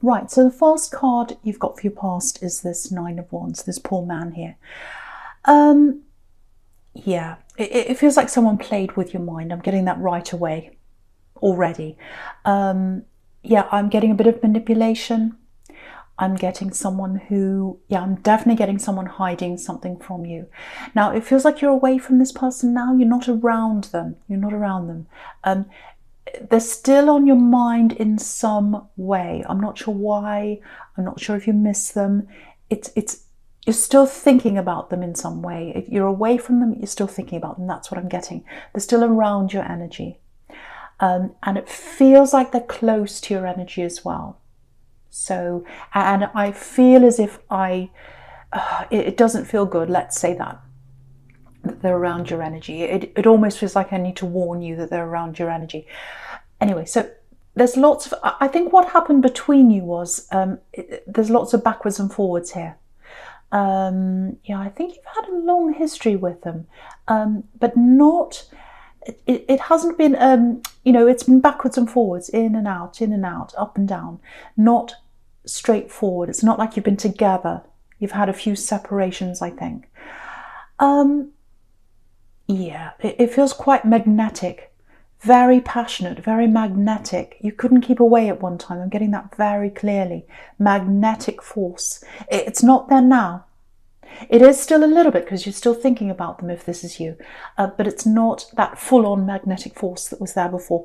Right, so the first card you've got for your past is this Nine of Wands, this poor man here. Yeah, it feels like someone played with your mind. I'm getting that right away already. Yeah, I'm getting a bit of manipulation. I'm getting someone who, yeah, I'm definitely getting someone hiding something from you. Now, it feels like you're away from this person now. You're not around them. You're not around them. They're still on your mind in some way. I'm not sure why. I'm not sure if you miss them. You're still thinking about them in some way. If you're away from them, you're still thinking about them. That's what I'm getting. They're still around your energy. And it feels like they're close to your energy as well. So, and I feel as if it doesn't feel good, let's say that they're around your energy. It almost feels like I need to warn you that they're around your energy. Anyway, so there's lots of, I think what happened between you was, there's lots of backwards and forwards here. Yeah, I think you've had a long history with them, but not, it hasn't been, you know, it's been backwards and forwards, in and out, up and down, not straightforward. It's not like you've been together. You've had a few separations, I think. Yeah, it feels quite magnetic, very passionate, very magnetic. You couldn't keep away at one time. I'm getting that very clearly. Magnetic force. It's not there now. It is still a little bit because you're still thinking about them if this is you, but it's not that full-on magnetic force that was there before.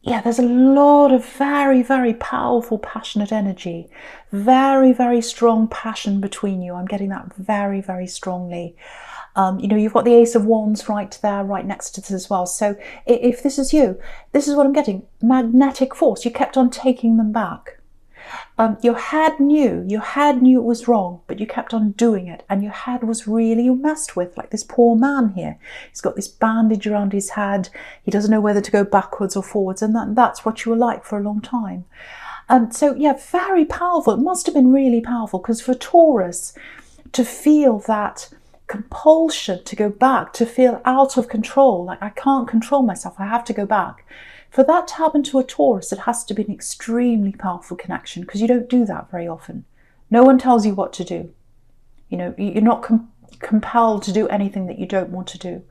Yeah, there's a lot of very, very powerful, passionate energy. Very, very strong passion between you. I'm getting that very, very strongly. You know, you've got the Ace of Wands right there, right next to this as well. So if this is you, this is what I'm getting. Magnetic force. You kept on taking them back. Your head knew it was wrong, but you kept on doing it, and your head was really messed with, like this poor man here. He's got this bandage around his head. He doesn't know whether to go backwards or forwards, and that's what you were like for a long time. So yeah, very powerful. It must have been really powerful, because for Taurus to feel that compulsion to go back, to feel out of control, like I can't control myself, I have to go back. For that to happen to a Taurus, it has to be an extremely powerful connection, because you don't do that very often. No one tells you what to do. You know, you're not compelled to do anything that you don't want to do.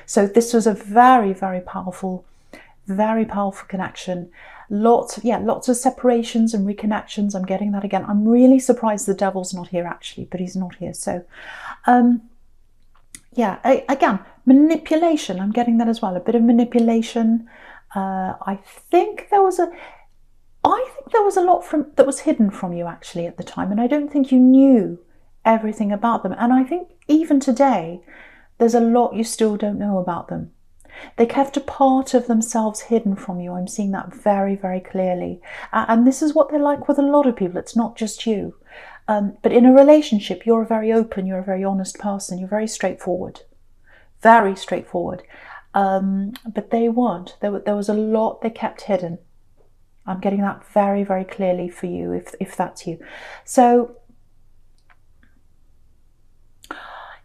So this was a very, very powerful connection. Lots of separations and reconnections. I'm getting that again. I'm really surprised the devil's not here actually, but he's not here. So, yeah, again, manipulation. I'm getting that as well. A bit of manipulation. I think there was a lot that was hidden from you actually at the time, and I don't think you knew everything about them. And I think even today, there's a lot you still don't know about them. They kept a part of themselves hidden from you. I'm seeing that very, very clearly. And this is what they're like with a lot of people. It's not just you. But in a relationship, you're a very open, you're a very honest person. You're very straightforward. Very straightforward. But they weren't. There was a lot they kept hidden. I'm getting that very, very clearly for you, if that's you. So,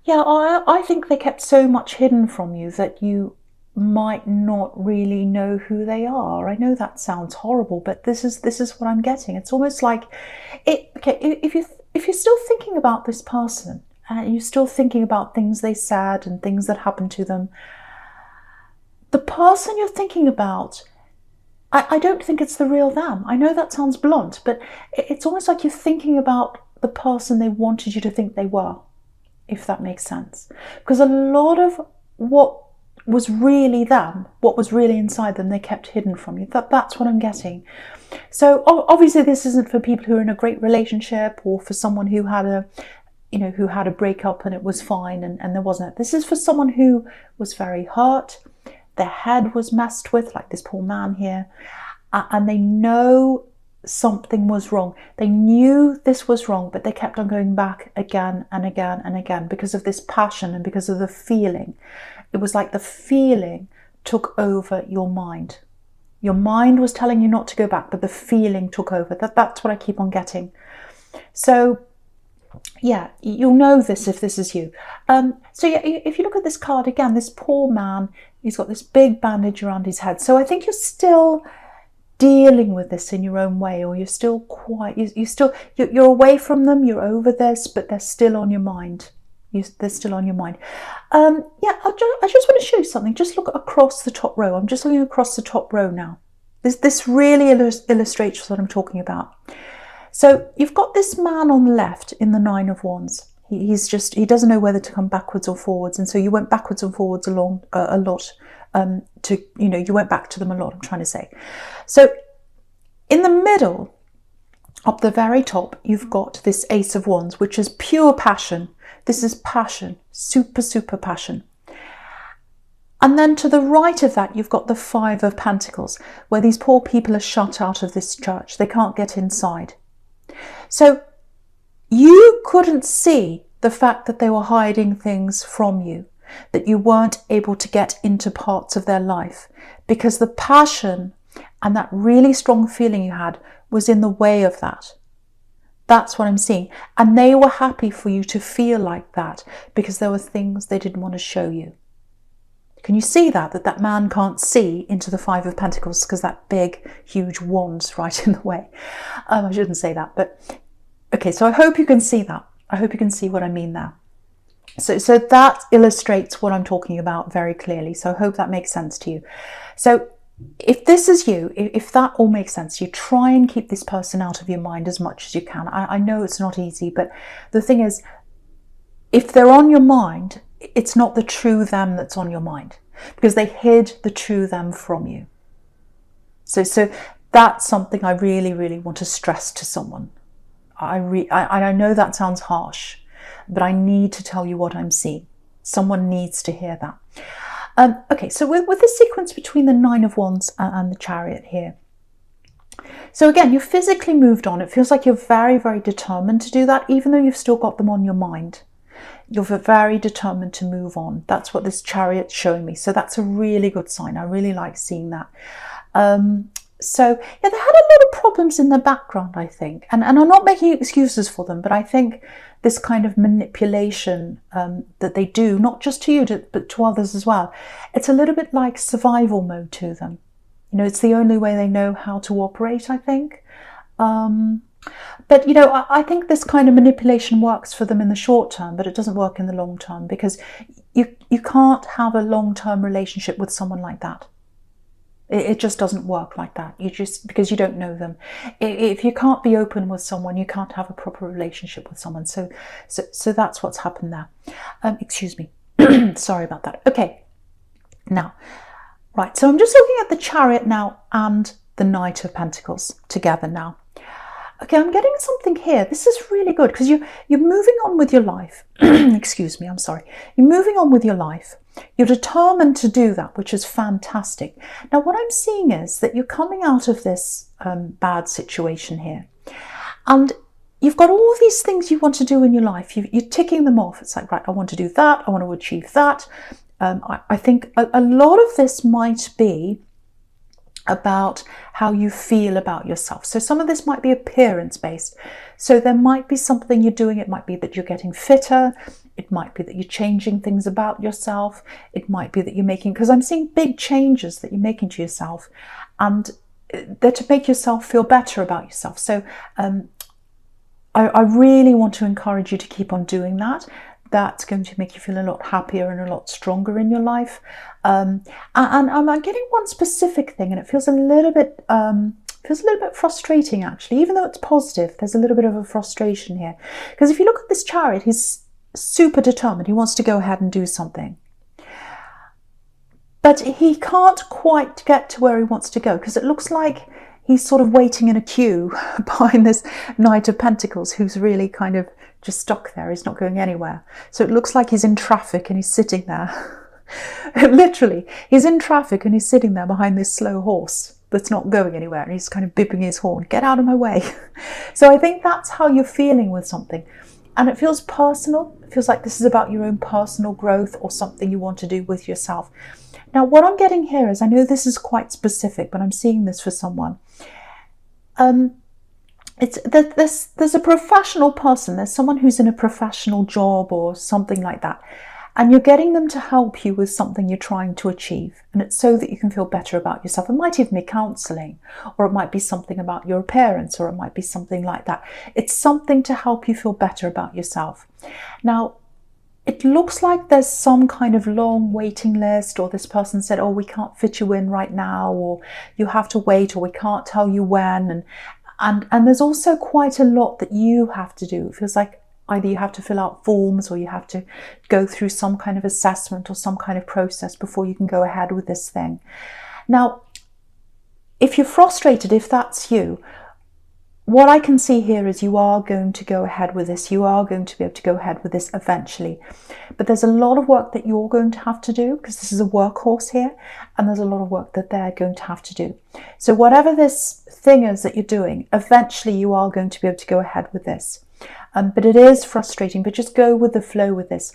yeah, I think they kept so much hidden from you that you might not really know who they are. I know that sounds horrible, but this is what I'm getting. It's almost like okay, if you're still thinking about this person and you're still thinking about things they said and things that happened to them, the person you're thinking about, I don't think it's the real them. I know that sounds blunt, but it's almost like you're thinking about the person they wanted you to think they were, if that makes sense. Because a lot of what was really them, what was really inside them, they kept hidden from you. That's what I'm getting. So obviously this isn't for people who are in a great relationship, or for someone who had a breakup and it was fine and there wasn't. This is for someone who was very hurt. Their head was messed with, like this poor man here, and they know something was wrong. They knew this was wrong, but they kept on going back again and again and again because of this passion and because of the feeling. It was like the feeling took over your mind. Your mind was telling you not to go back, but the feeling took over. That's what I keep on getting. So yeah, you'll know this if this is you. So yeah, if you look at this card again, this poor man, he's got this big bandage around his head. So I think you're still dealing with this in your own way, or you're still quite, you're away from them, you're over this, but they're still on your mind. They're still on your mind. Yeah, I just want to show you something. Just look across the top row. I'm just looking across the top row now. This really illustrates what I'm talking about. So you've got this man on the left in the Nine of Wands. He doesn't know whether to come backwards or forwards, and so you went backwards and forwards along a lot. You went back to them a lot, I'm trying to say. So in the middle, up the very top, you've got this Ace of Wands, which is pure passion. This is passion, super, super passion. And then to the right of that, you've got the Five of Pentacles, where these poor people are shut out of this church. They can't get inside. So you couldn't see the fact that they were hiding things from you, that you weren't able to get into parts of their life, because the passion and that really strong feeling you had was in the way of that. That's what I'm seeing. And they were happy for you to feel like that because there were things they didn't want to show you. Can you see that man can't see into the Five of Pentacles because that big, huge wand's right in the way? I shouldn't say that, but okay, so I hope you can see that. I hope you can see what I mean there. So that illustrates what I'm talking about very clearly. So I hope that makes sense to you. So if this is you, if that all makes sense, you try and keep this person out of your mind as much as you can. I know it's not easy, but the thing is, if they're on your mind, it's not the true them that's on your mind, because they hid the true them from you. So that's something I really, really want to stress to someone. I know that sounds harsh, but I need to tell you what I'm seeing. Someone needs to hear that. Okay, so with the sequence between the Nine of Wands and the Chariot here. So again, you've physically moved on. It feels like you're very, very determined to do that, even though you've still got them on your mind. You're very determined to move on. That's what this Chariot's showing me. So that's a really good sign. I really like seeing that. So yeah, they had a lot of problems in the background, I think. And I'm not making excuses for them, but I think this kind of manipulation that they do, not just to you, but to others as well, it's a little bit like survival mode to them. You know, it's the only way they know how to operate, I think. But, you know, I think this kind of manipulation works for them in the short term, but it doesn't work in the long term, because you can't have a long-term relationship with someone like that. It just doesn't work like that. Because you don't know them. If you can't be open with someone, you can't have a proper relationship with someone. So that's what's happened there. Excuse me. Sorry about that. Okay. Now, right. So I'm just looking at the Chariot now and the Knight of Pentacles together now. Okay, I'm getting something here. This is really good because you're moving on with your life. Excuse me, I'm sorry. You're moving on with your life. You're determined to do that, which is fantastic. Now, what I'm seeing is that you're coming out of this bad situation here. And you've got all these things you want to do in your life. You're ticking them off. It's like, right, I want to do that. I want to achieve that. I think a lot of this might be about how you feel about yourself. So some of this might be appearance based. So there might be something you're doing. It might be that you're getting fitter. It might be that you're changing things about yourself. It might be that you're making, because I'm seeing big changes that you're making to yourself, and they're to make yourself feel better about yourself. So I really want to encourage you to keep on doing that. That's going to make you feel a lot happier and a lot stronger in your life. And I'm getting one specific thing, and it feels a little bit frustrating actually. Even though it's positive, there's a little bit of a frustration here. Because if you look at this Chariot, he's super determined. He wants to go ahead and do something. But he can't quite get to where he wants to go, because it looks like he's sort of waiting in a queue behind this Knight of Pentacles, who's really kind of just stuck there. He's not going anywhere. So it looks like he's in traffic and he's sitting there. Literally, he's in traffic and he's sitting there behind this slow horse that's not going anywhere, and he's kind of bipping his horn, get out of my way. So I think that's how you're feeling with something. And it feels personal. It feels like this is about your own personal growth or something you want to do with yourself. Now, what I'm getting here is, I know this is quite specific, but I'm seeing this for someone. There's a professional person. There's someone who's in a professional job or something like that. And you're getting them to help you with something you're trying to achieve. And it's so that you can feel better about yourself. It might even be counseling, or it might be something about your appearance, or it might be something like that. It's something to help you feel better about yourself. Now, it looks like there's some kind of long waiting list, or this person said, oh, we can't fit you in right now, or you have to wait, or we can't tell you when. And there's also quite a lot that you have to do. It feels like either you have to fill out forms, or you have to go through some kind of assessment or some kind of process before you can go ahead with this thing. Now, if you're frustrated, if that's you, what I can see here is you are going to go ahead with this. You are going to be able to go ahead with this eventually. But there's a lot of work that you're going to have to do, because this is a workhorse here, and there's a lot of work that they're going to have to do. So whatever this thing is that you're doing, eventually you are going to be able to go ahead with this. But it is frustrating, but just go with the flow with this.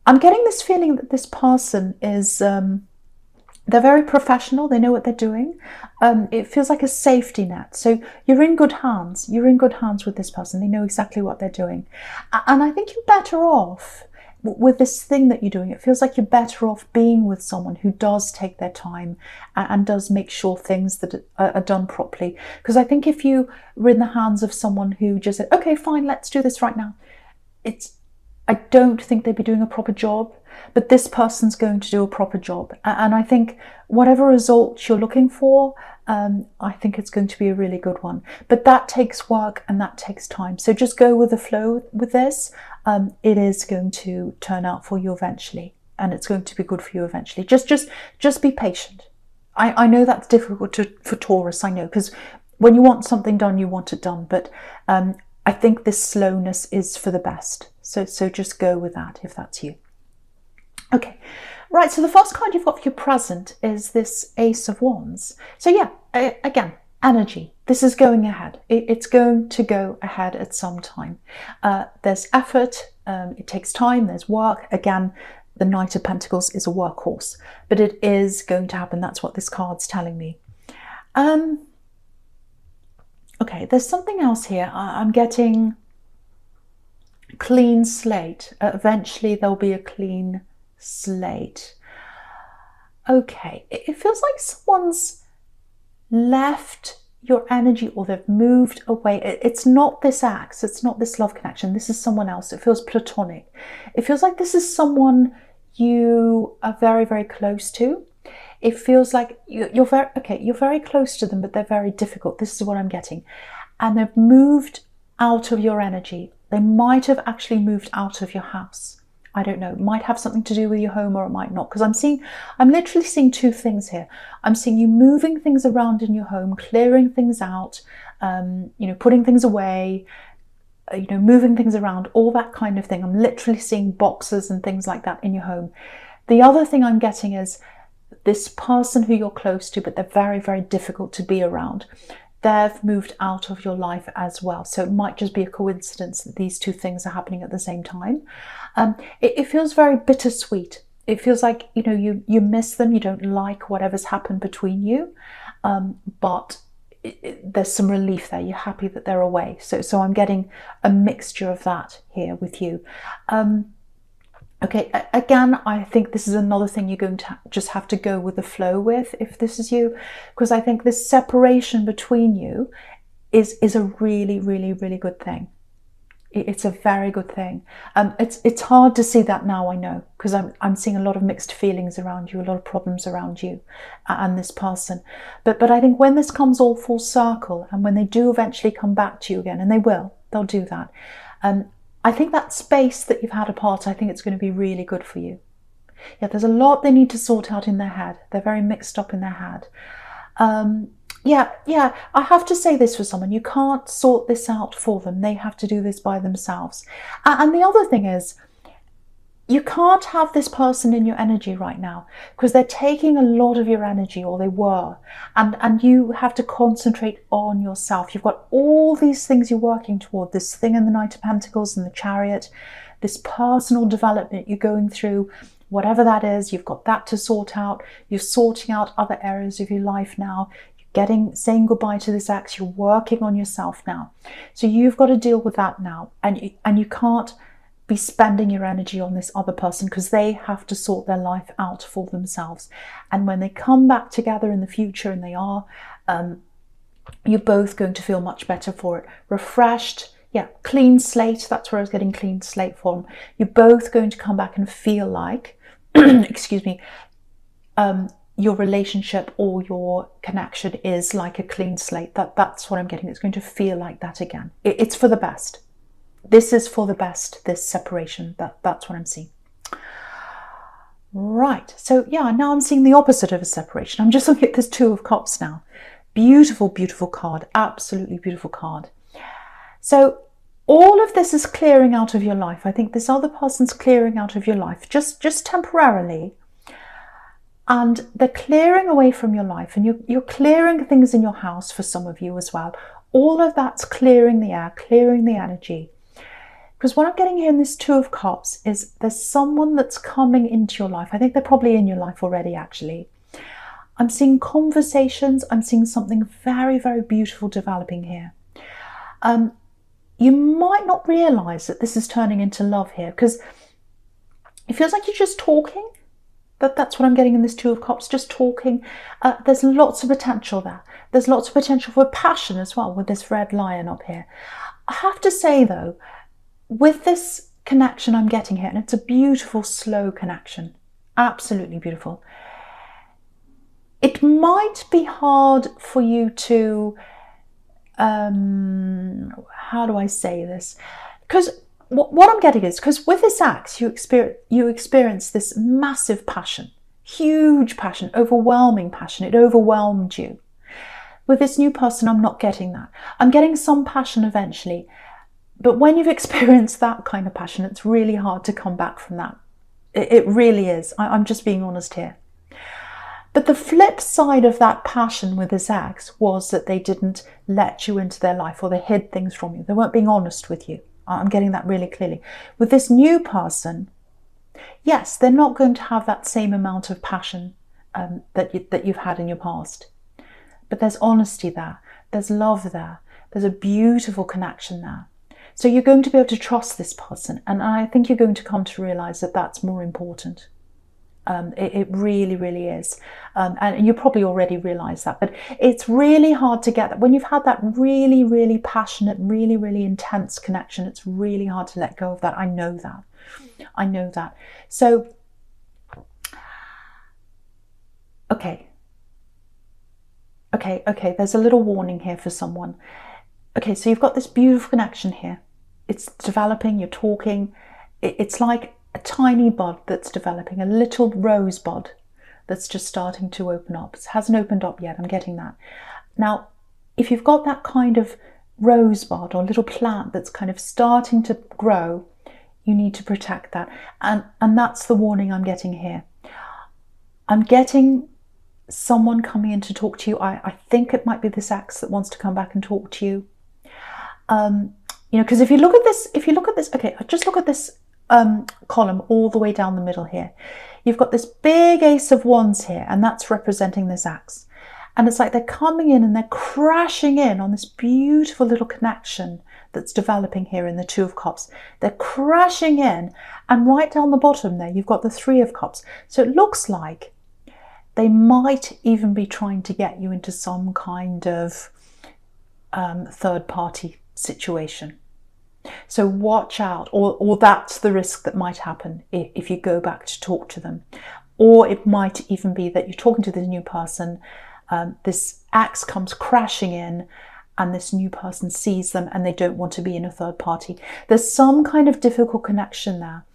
I'm getting this feeling that this person is, they're very professional. They know what they're doing. It feels like a safety net. So you're in good hands. You're in good hands with this person. They know exactly what they're doing. And I think you're better off with this thing that you're doing. It feels like you're better off being with someone who does take their time and does make sure things that are done properly. Because I think if you were in the hands of someone who just said, okay, fine, let's do this right now, I don't think they'd be doing a proper job. But this person's going to do a proper job. And I think whatever result you're looking for, I think it's going to be a really good one. But that takes work and that takes time. So just go with the flow with this. It is going to turn out for you eventually, and it's going to be good for you eventually. Just be patient. I know that's difficult for Taurus, I know, because when you want something done, you want it done. But I think this slowness is for the best. So just go with that if that's you. Okay, right, so the first card you've got for your present is this Ace of Wands. So yeah, again, energy. This is going ahead. It's going to go ahead at some time. There's effort, it takes time, there's work. Again, the Knight of Pentacles is a workhorse, but it is going to happen. That's what this card's telling me. Okay, there's something else here. I'm getting clean slate. Eventually there'll be a clean slate. Okay, it feels like someone's left your energy, or they've moved away. It's not this ex, it's not this love connection. This is someone else. It feels platonic. It feels like this is someone you are very, very close to. It feels like you're very close to them, but they're very difficult. This is what I'm getting. And they've moved out of your energy. They might have actually moved out of your house. I don't know, it might have something to do with your home, or it might not, because I'm literally seeing two things here. I'm seeing you moving things around in your home, clearing things out, putting things away, moving things around, all that kind of thing. I'm literally seeing boxes and things like that in your home. The other thing I'm getting is this person who you're close to, but they're very, very difficult to be around. They've moved out of your life as well. So it might just be a coincidence that these two things are happening at the same time. It feels very bittersweet. It feels like, you miss them. You don't like whatever's happened between you. But there's some relief there. You're happy that they're away. So I'm getting a mixture of that here with you. Okay, again, I think this is another thing you're going to just have to go with the flow with, if this is you, because I think this separation between you is a really, really, really good thing. It's a very good thing. It's hard to see that now, I know, because I'm seeing a lot of mixed feelings around you, a lot of problems around you and this person. But I think when this comes all full circle, and when they do eventually come back to you again, and they'll do that. I think that space that you've had apart, I think it's going to be really good for you. Yeah, there's a lot they need to sort out in their head. They're very mixed up in their head. Yeah, I have to say this for someone. You can't sort this out for them. They have to do this by themselves. And the other thing is, you can't have this person in your energy right now, because they're taking a lot of your energy, or they were, and you have to concentrate on yourself. You've got all these things you're working toward, this thing in the Knight of Pentacles and the Chariot, this personal development you're going through, whatever that is, you've got that to sort out. You're sorting out other areas of your life now. You're saying goodbye to this ex. You're working on yourself now. So you've got to deal with that now, and you can't be spending your energy on this other person because they have to sort their life out for themselves. And when they come back together in the future, and they are, you're both going to feel much better for it. Refreshed, yeah, clean slate. That's where I was getting clean slate from. You're both going to come back and feel like, excuse me, your relationship or your connection is like a clean slate. That's what I'm getting. It's going to feel like that again. It's for the best. This is for the best, this separation. That's what I'm seeing. Right. So yeah, now I'm seeing the opposite of a separation. I'm just looking at this Two of Cups now. Beautiful, beautiful card. Absolutely beautiful card. So all of this is clearing out of your life. I think this other person's clearing out of your life, just temporarily. And they're clearing away from your life, and you're clearing things in your house for some of you as well. All of that's clearing the air, clearing the energy. Because what I'm getting here in this Two of Cups is there's someone that's coming into your life. I think they're probably in your life already, actually. I'm seeing conversations. I'm seeing something very, very beautiful developing here. You might not realize that this is turning into love here, because it feels like you're just talking. That's what I'm getting in this Two of Cups, just talking. There's lots of potential there. There's lots of potential for passion as well with this red lion up here. I have to say though, with this connection I'm getting here, and it's a beautiful, slow connection, absolutely beautiful, it might be hard for you to, how do I say this? Because what I'm getting is, because with this axe, you experience this massive passion, huge passion, overwhelming passion. It overwhelmed you. With this new person, I'm not getting that. I'm getting some passion eventually. But when you've experienced that kind of passion, it's really hard to come back from that. It really is. I'm just being honest here. But the flip side of that passion with this axe was that they didn't let you into their life, or they hid things from you. They weren't being honest with you. I'm getting that really clearly. With this new person, yes, they're not going to have that same amount of passion that you've had in your past. But there's honesty there. There's love there. There's a beautiful connection there. So you're going to be able to trust this person. And I think you're going to come to realize that that's more important. It really, really is. And you probably already realize that. But it's really hard to get that. When you've had that really, really passionate, really, really intense connection, it's really hard to let go of that. I know that. I know that. So, okay. There's a little warning here for someone. Okay, so you've got this beautiful connection here. It's developing, you're talking. It's like a tiny bud that's developing, a little rosebud that's just starting to open up. It hasn't opened up yet, I'm getting that. Now, if you've got that kind of rosebud or little plant that's kind of starting to grow, you need to protect that. And that's the warning I'm getting here. I'm getting someone coming in to talk to you. I think it might be this axe that wants to come back and talk to you. You know, because if you look at this, okay, just look at this column all the way down the middle here. You've got this big Ace of Wands here, and that's representing this axe. And it's like they're coming in and they're crashing in on this beautiful little connection that's developing here in the Two of Cups. They're crashing in, and right down the bottom there, you've got the Three of Cups. So it looks like they might even be trying to get you into some kind of third-party situation. So watch out, or that's the risk that might happen if you go back to talk to them. Or it might even be that you're talking to this new person, this axe comes crashing in, and this new person sees them and they don't want to be in a third party. There's some kind of difficult connection there.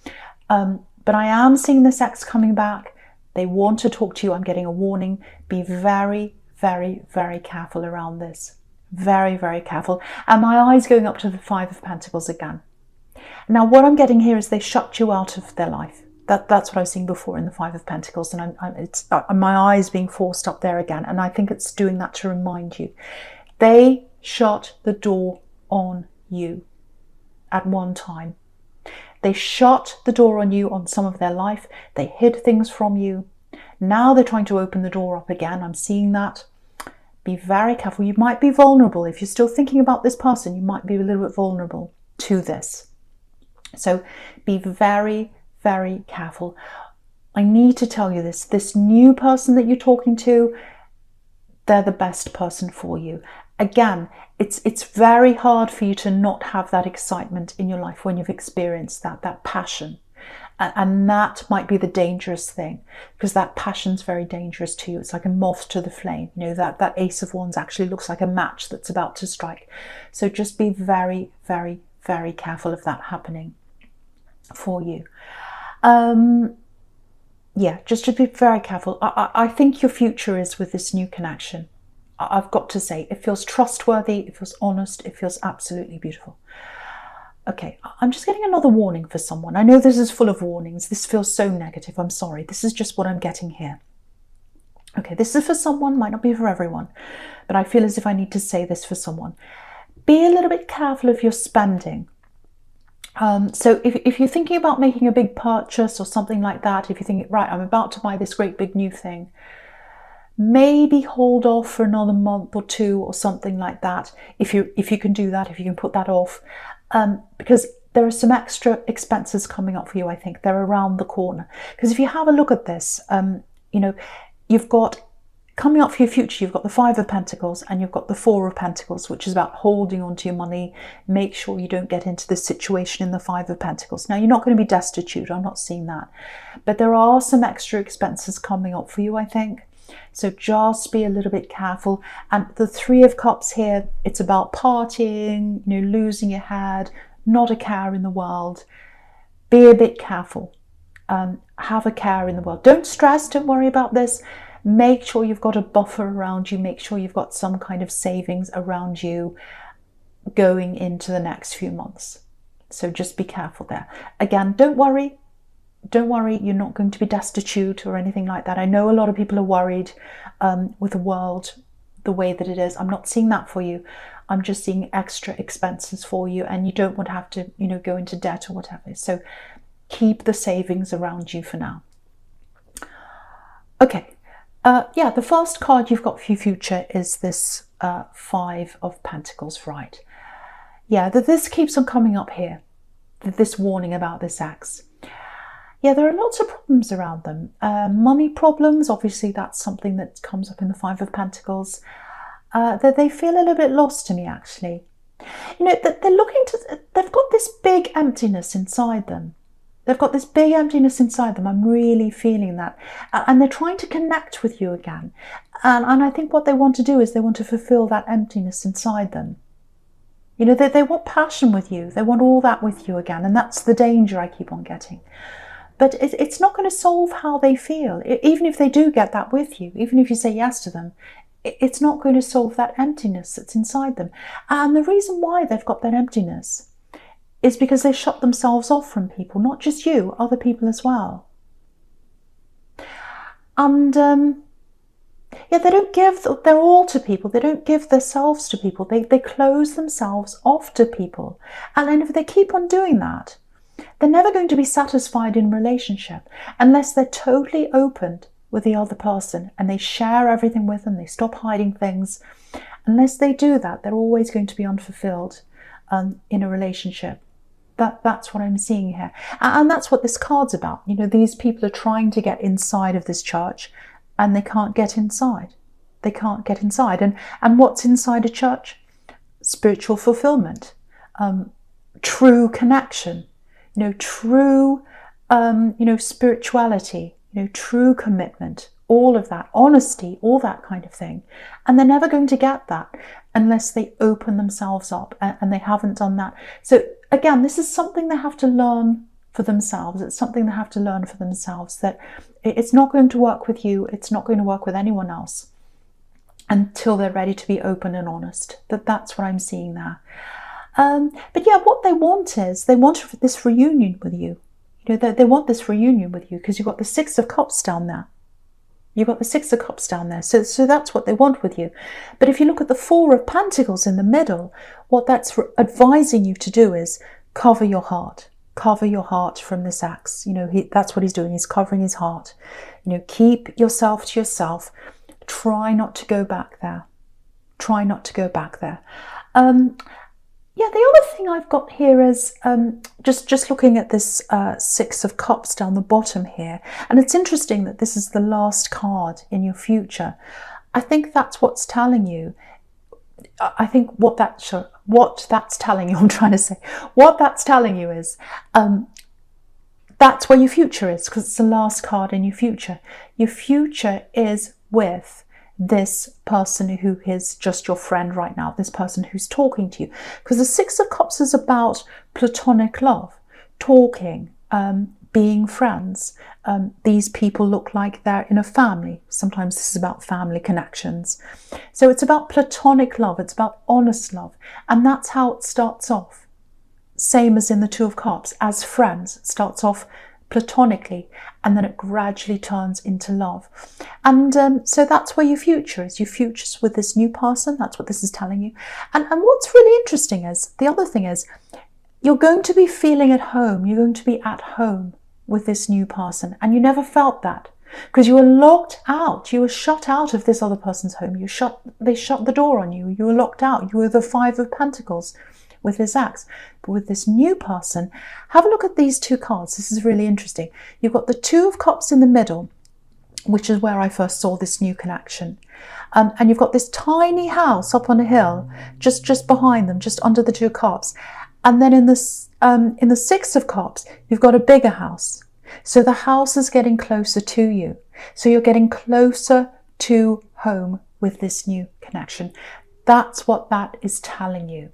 But I am seeing this axe coming back. They want to talk to you. I'm getting a warning. Be very, very, very careful around this. Very, very careful. And my eyes going up to the Five of Pentacles again. Now, what I'm getting here is they shut you out of their life. That's what I was seeing before in the Five of Pentacles. And it's my eyes being forced up there again. And I think it's doing that to remind you. They shut the door on you at one time. They shut the door on you on some of their life. They hid things from you. Now they're trying to open the door up again. I'm seeing that. Be very careful. You might be vulnerable. If you're still thinking about this person, you might be a little bit vulnerable to this. So be very, very careful. I need to tell you this new person that you're talking to, they're the best person for you. Again, it's very hard for you to not have that excitement in your life when you've experienced that passion. And that might be the dangerous thing, because that passion's very dangerous to you. It's like a moth to the flame. You know, that Ace of Wands actually looks like a match that's about to strike. So just be very, very, very careful of that happening for you. Yeah, just to be very careful. I think your future is with this new connection. I've got to say, it feels trustworthy, it feels honest, it feels absolutely beautiful. Okay, I'm just getting another warning for someone. I know this is full of warnings. This feels so negative. I'm sorry. This is just what I'm getting here. Okay, this is for someone, might not be for everyone, but I feel as if I need to say this for someone. Be a little bit careful of your spending. So if you're thinking about making a big purchase or something like that, if you're thinking, right, I'm about to buy this great big new thing, maybe hold off for another month or two or something like that. If you can do that, if you can put that off. Because there are some extra expenses coming up for you, I think. They're around the corner. Because if you have a look at this, you know, you've got, coming up for your future, you've got the Five of Pentacles and you've got the Four of Pentacles, which is about holding on to your money. Make sure you don't get into this situation in the Five of Pentacles. Now, you're not going to be destitute. I'm not seeing that. But there are some extra expenses coming up for you, I think. So just be a little bit careful. And the Three of Cups here, it's about partying, you know, losing your head, not a care in the world. Be a bit careful. Have a care in the world. Don't stress, don't worry about this. Make sure you've got a buffer around you. Make sure you've got some kind of savings around you going into the next few months. So just be careful there. Again, don't worry. Don't worry, you're not going to be destitute or anything like that. I know a lot of people are worried with the world the way that it is. I'm not seeing that for you. I'm just seeing extra expenses for you, and you don't want to have to, you know, go into debt or whatever. So keep the savings around you for now. Okay. Yeah, the first card you've got for your future is this Five of Pentacles, right? Yeah, this keeps on coming up here. This warning about this ex. Yeah, there are lots of problems around them. Money problems, obviously that's something that comes up in the Five of Pentacles. That they feel a little bit lost to me, actually. You know, they're looking to, they've got this big emptiness inside them. They've got this big emptiness inside them. I'm really feeling that. And they're trying to connect with you again. And I think what they want to do is they want to fulfill that emptiness inside them. You know, they want passion with you. They want all that with you again. And that's the danger I keep on getting. But it's not going to solve how they feel. Even if they do get that with you, even if you say yes to them, it's not going to solve that emptiness that's inside them. And the reason why they've got that emptiness is because they shut themselves off from people, not just you, other people as well. And yeah, they don't give their all to people. They don't give themselves to people. They close themselves off to people. And if they keep on doing that, they're never going to be satisfied in relationship unless they're totally opened with the other person and they share everything with them, they stop hiding things. Unless they do that, they're always going to be unfulfilled in a relationship. That's what I'm seeing here. And that's what this card's about. You know, these people are trying to get inside of this church and they can't get inside. They can't get inside. And what's inside a church? Spiritual fulfillment, true connection, you know, true, you know, spirituality, you know, true commitment, all of that, honesty, all that kind of thing. And they're never going to get that unless they open themselves up, and they haven't done that. So again, this is something they have to learn for themselves. It's something they have to learn for themselves, that it's not going to work with you. It's not going to work with anyone else until they're ready to be open and honest. That's what I'm seeing there. But yeah, what they want is, they want this reunion with you. You know, they want this reunion with you because you've got the Six of Cups down there. You've got the Six of Cups down there. So that's what they want with you. But if you look at the Four of Pentacles in the middle, what that's advising you to do is cover your heart. Cover your heart from this ex. You know, that's what he's doing. He's covering his heart. You know, keep yourself to yourself. Try not to go back there. Try not to go back there. Yeah, the other thing I've got here is just looking at this Six of Cups down the bottom here, and it's interesting that this is the last card in your future. I think that's what's telling you. I think what that's telling you, I'm trying to say, what that's telling you is that's where your future is, because it's the last card in your future. Your future is with this person who is just your friend right now, this person who's talking to you. Because the Six of Cups is about platonic love, talking, being friends. These people look like they're in a family. Sometimes this is about family connections. So it's about platonic love, it's about honest love. And that's how it starts off. Same as in the Two of Cups, as friends. It starts off platonically and then it gradually turns into love. And so that's where your future is. Your future's with this new person. That's what this is telling you. And what's really interesting is, the other thing is, you're going to be feeling at home. You're going to be at home with this new person. And you never felt that because you were locked out. You were shut out of this other person's home. They shut the door on you. You were locked out. You were the Five of Pentacles with this axe. But with this new person, have a look at these two cards. This is really interesting. You've got the Two of Cups in the middle, which is where I first saw this new connection. And you've got this tiny house up on a hill, just behind them, just under the Two of Cups. And then in the Six of Cups, you've got a bigger house. So the house is getting closer to you. So you're getting closer to home with this new connection. That's what that is telling you.